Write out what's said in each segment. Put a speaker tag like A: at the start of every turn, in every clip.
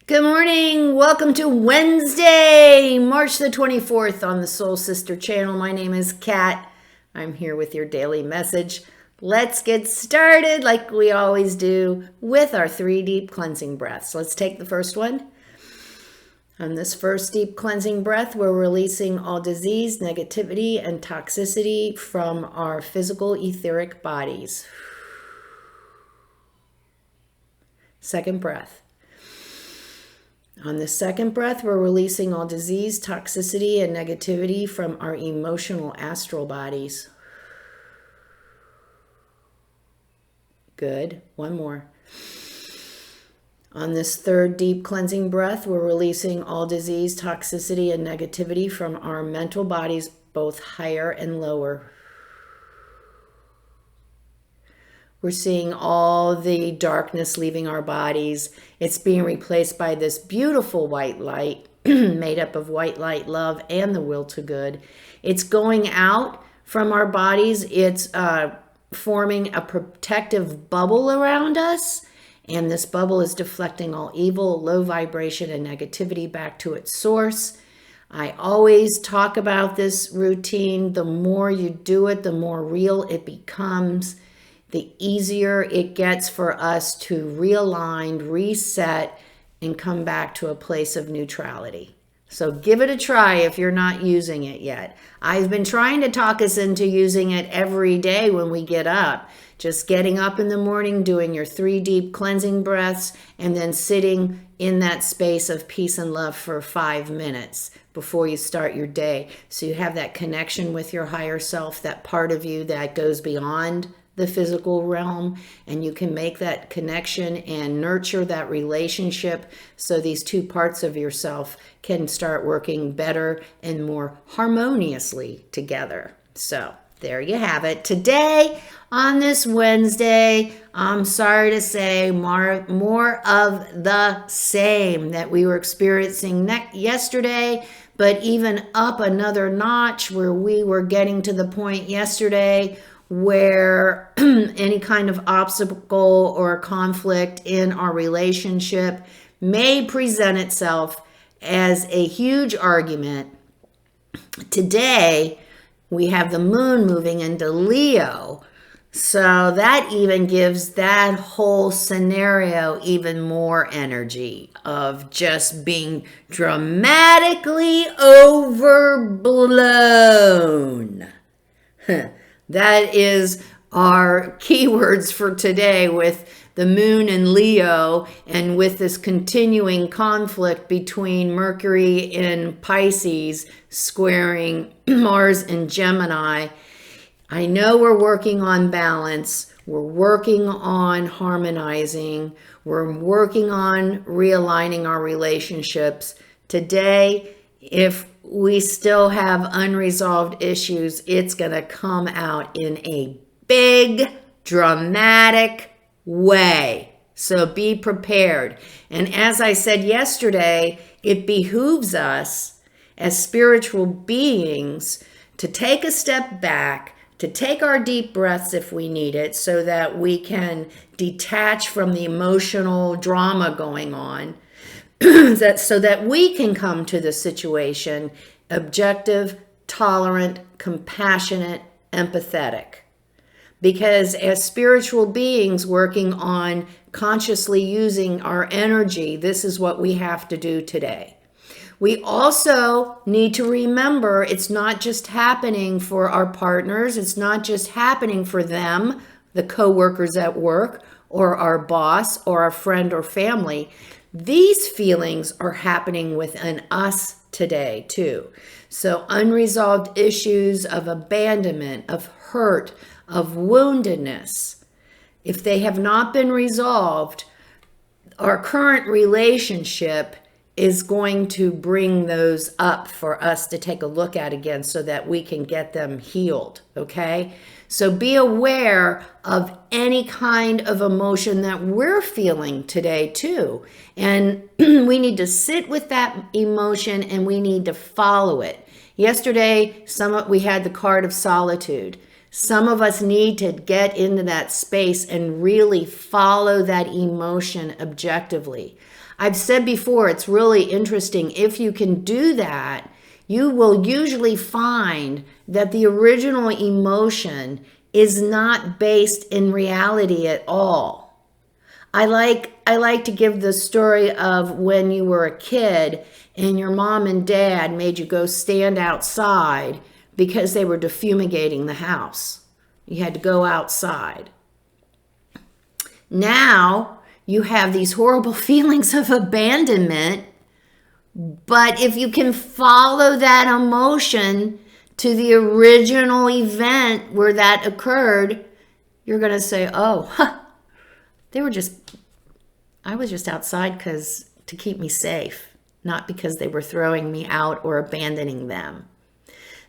A: Good morning. Welcome to Wednesday, March the 24th on the Soul Sister channel. My name is Kat. I'm here with your daily message. Let's get started like we always do with our 3 deep cleansing breaths. Let's take the first one. On this first deep cleansing breath, we're releasing all disease, negativity, and toxicity from our physical etheric bodies. Second breath. On the second breath, we're releasing all disease, toxicity, and negativity from our emotional astral bodies. Good. One more. On this third deep cleansing breath, we're releasing all disease, toxicity, and negativity from our mental bodies, both higher and lower. We're seeing all the darkness leaving our bodies. It's being replaced by this beautiful white light made up of white light, love, and the will to good. It's going out from our bodies. It's forming a protective bubble around us. And this bubble is deflecting all evil, low vibration, and negativity back to its source. I always talk about this routine. The more you do it, the more real it becomes. The easier it gets for us to realign, reset, and come back to a place of neutrality. So give it a try if you're not using it yet. I've been trying to talk us into using it every day when we get up. Just getting up in the morning, doing your 3 deep cleansing breaths, and then sitting in that space of peace and love for 5 minutes before you start your day. So you have that connection with your higher self, that part of you that goes beyond the physical realm, and you can make that connection and nurture that relationship so these two parts of yourself can start working better and more harmoniously together. So there you have it. Today on this Wednesday, I'm sorry to say more of the same that we were experiencing yesterday, but even up another notch where we were getting to the point yesterday where any kind of obstacle or conflict in our relationship may present itself as a huge argument. Today, we have the moon moving into Leo, so that even gives that whole scenario even more energy of just being dramatically overblown. That is our keywords for today with the moon in Leo and with this continuing conflict between Mercury in Pisces squaring Mars in Gemini. I know we're working on balance. We're working on harmonizing. We're working on realigning our relationships. Today, if we still have unresolved issues, it's going to come out in a big, dramatic way. So be prepared. And as I said yesterday, it behooves us as spiritual beings to take a step back, to take our deep breaths if we need it, so that we can detach from the emotional drama going on. So that we can come to the situation objective, tolerant, compassionate, empathetic. Because as spiritual beings working on consciously using our energy, this is what we have to do today. We also need to remember it's not just happening for our partners. It's not just happening for them, the co-workers at work, or our boss, or our friend or family. These feelings are happening within us today too. So unresolved issues of abandonment, of hurt, of woundedness, if they have not been resolved, our current relationship is going to bring those up for us to take a look at again so that we can get them healed, okay? So be aware of any kind of emotion that we're feeling today too. And we need to sit with that emotion and we need to follow it. Yesterday, we had the card of solitude. Some of us need to get into that space and really follow that emotion objectively. I've said before, it's really interesting. If you can do that, you will usually find that the original emotion is not based in reality at all. I like to give the story of when you were a kid and your mom and dad made you go stand outside because they were defumigating the house. You had to go outside. Now you have these horrible feelings of abandonment, but if you can follow that emotion to the original event where that occurred, you're going to say, oh, I was just outside to keep me safe, not because they were throwing me out or abandoning them.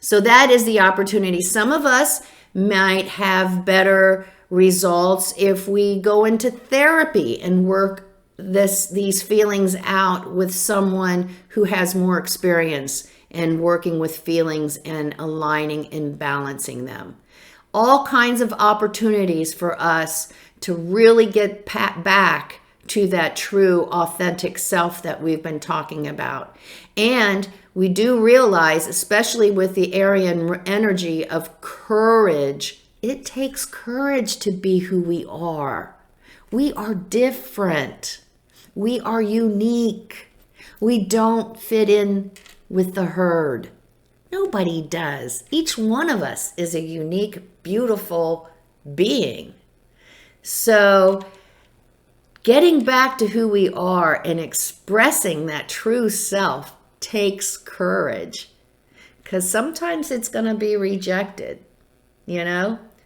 A: So that is the opportunity. Some of us might have better results if we go into therapy and work these feelings out with someone who has more experience in working with feelings and aligning and balancing them. All kinds of opportunities for us to really get back to that true, authentic self that we've been talking about. And we do realize, especially with the Aryan energy of courage, it takes courage to be who we are. We are different. We are unique. We don't fit in with the herd. Nobody does. Each one of us is a unique, beautiful being. So getting back to who we are and expressing that true self takes courage, because sometimes it's going to be rejected,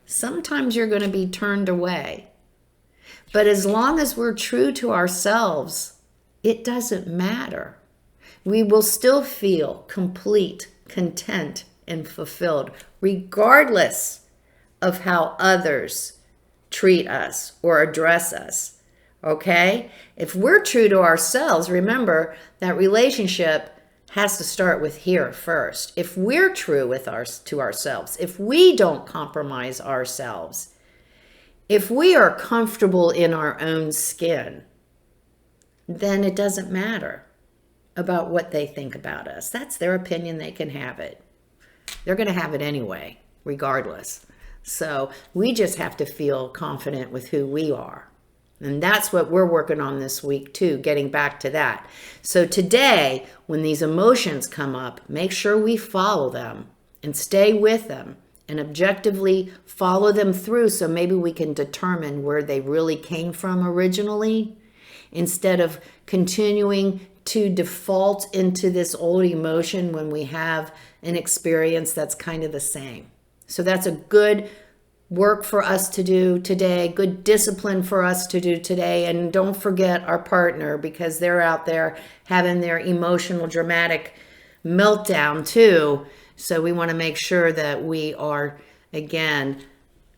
A: Sometimes you're going to be turned away. But as long as we're true to ourselves, it doesn't matter. We will still feel complete, content, and fulfilled, regardless of how others treat us or address us. Okay? If we're true to ourselves, remember that relationship has to start with here first. If we're true to ourselves, if we don't compromise ourselves, if we are comfortable in our own skin, then it doesn't matter about what they think about us. That's their opinion. They can have it. They're going to have it anyway, regardless. So we just have to feel confident with who we are. And that's what we're working on this week too, getting back to that. So today, when these emotions come up, make sure we follow them and stay with them and objectively follow them through, so maybe we can determine where they really came from originally, instead of continuing to default into this old emotion when we have an experience that's kind of the same. So that's a good work for us to do today, good discipline for us to do today. And don't forget our partner, because they're out there having their emotional, dramatic meltdown too. So we want to make sure that we are, again,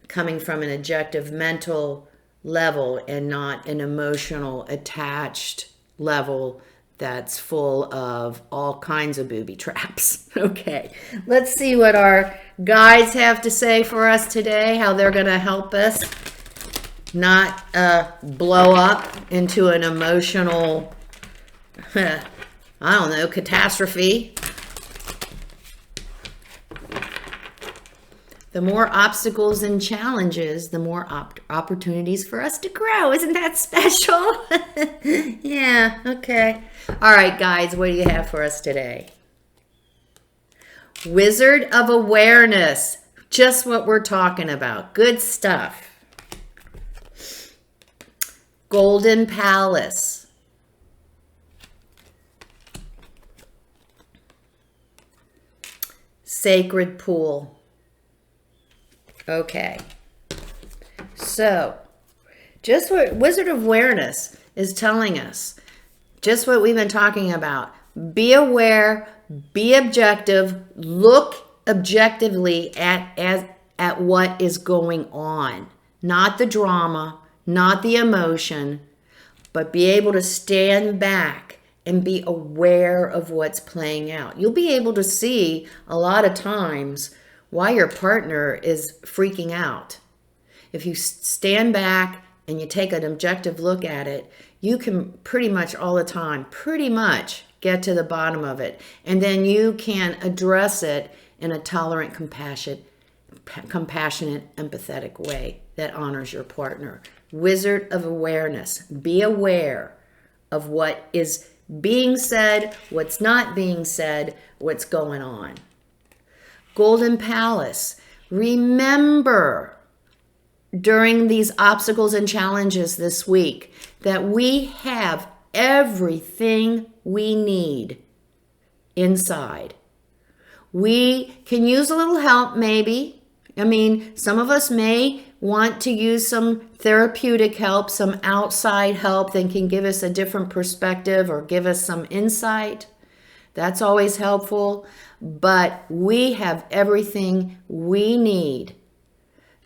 A: coming from an objective mental level and not an emotional attached level that's full of all kinds of booby traps. Okay, let's see what our guides have to say for us today, how they're going to help us not blow up into an emotional, catastrophe. The more obstacles and challenges, the more opportunities for us to grow. Isn't that special? Yeah, okay. All right, guys, what do you have for us today? Wizard of Awareness. Just what we're talking about. Good stuff. Golden Palace. Sacred Pool. Okay, so just what Wizard of Awareness is telling us, just what we've been talking about. Be aware, be objective, look objectively at what is going on. Not the drama, not the emotion, but be able to stand back and be aware of what's playing out. You'll be able to see a lot of times why your partner is freaking out. If you stand back and you take an objective look at it, you can pretty much all the time, get to the bottom of it. And then you can address it in a tolerant, compassionate, empathetic way that honors your partner. Wizard of awareness. Be aware of what is being said, what's not being said, what's going on. Golden Palace. Remember during these obstacles and challenges this week that we have everything we need inside. We can use a little help maybe. I mean, some of us may want to use some therapeutic help, some outside help that can give us a different perspective or give us some insight. That's always helpful. But we have everything we need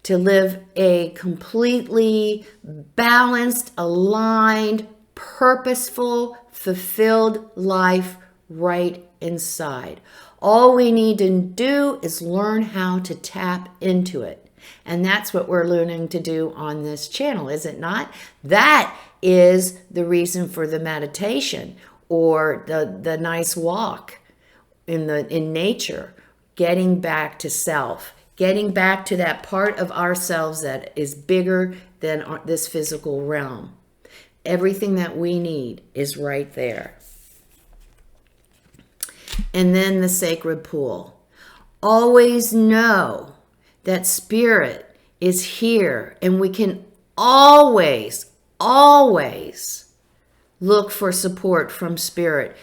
A: to live a completely balanced, aligned, purposeful, fulfilled life right inside. All we need to do is learn how to tap into it. And that's what we're learning to do on this channel, is it not? That is the reason for the meditation or the nice walk in nature, getting back to self, getting back to that part of ourselves that is bigger than this physical realm. Everything that we need is right there. And then the sacred pool. Always know that spirit is here, and we can always look for support from spirit.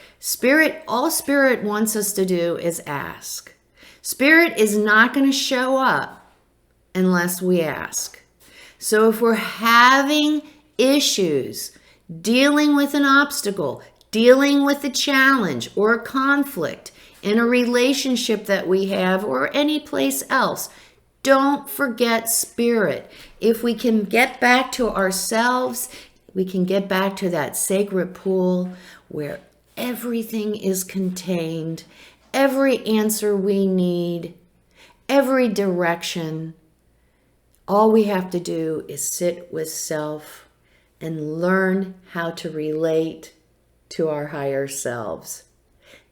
A: All spirit wants us to do is ask. Spirit is not going to show up unless we ask. So if we're having issues, dealing with an obstacle, dealing with a challenge or a conflict in a relationship that we have or any place else, don't forget spirit. If we can get back to ourselves, we can get back to that sacred pool where everything is contained, every answer we need, every direction. All we have to do is sit with self and learn how to relate to our higher selves.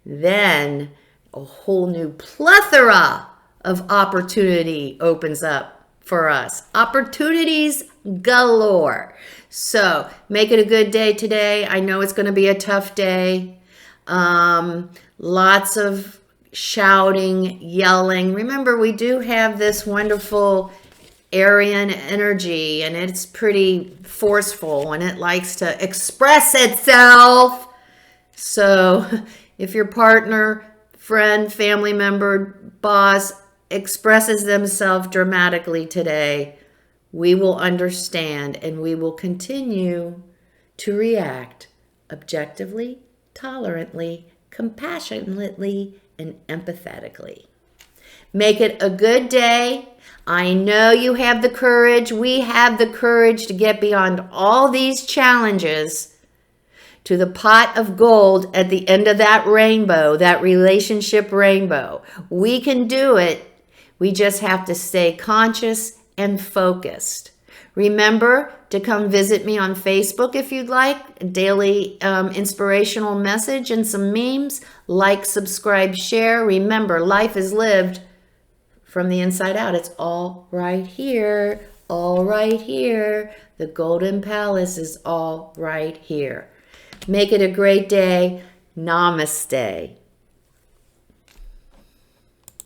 A: Then a whole new plethora of opportunity opens up for us. Opportunities galore. So make it a good day today. I know it's going to be a tough day. Lots of shouting, yelling. Remember, we do have this wonderful Aryan energy, and it's pretty forceful, and it likes to express itself. So if your partner, friend, family member, boss expresses themselves dramatically today, we will understand, and we will continue to react objectively, tolerantly, compassionately, and empathetically. Make it a good day. I know you have the courage. We have the courage to get beyond all these challenges to the pot of gold at the end of that rainbow, that relationship rainbow. We can do it. We just have to stay conscious and focused. Remember to come visit me on Facebook if you'd like. A daily inspirational message and some memes. Like, subscribe, share. Remember, life is lived from the inside out. It's all right here. All right here. The Golden Palace is all right here. Make it a great day. Namaste.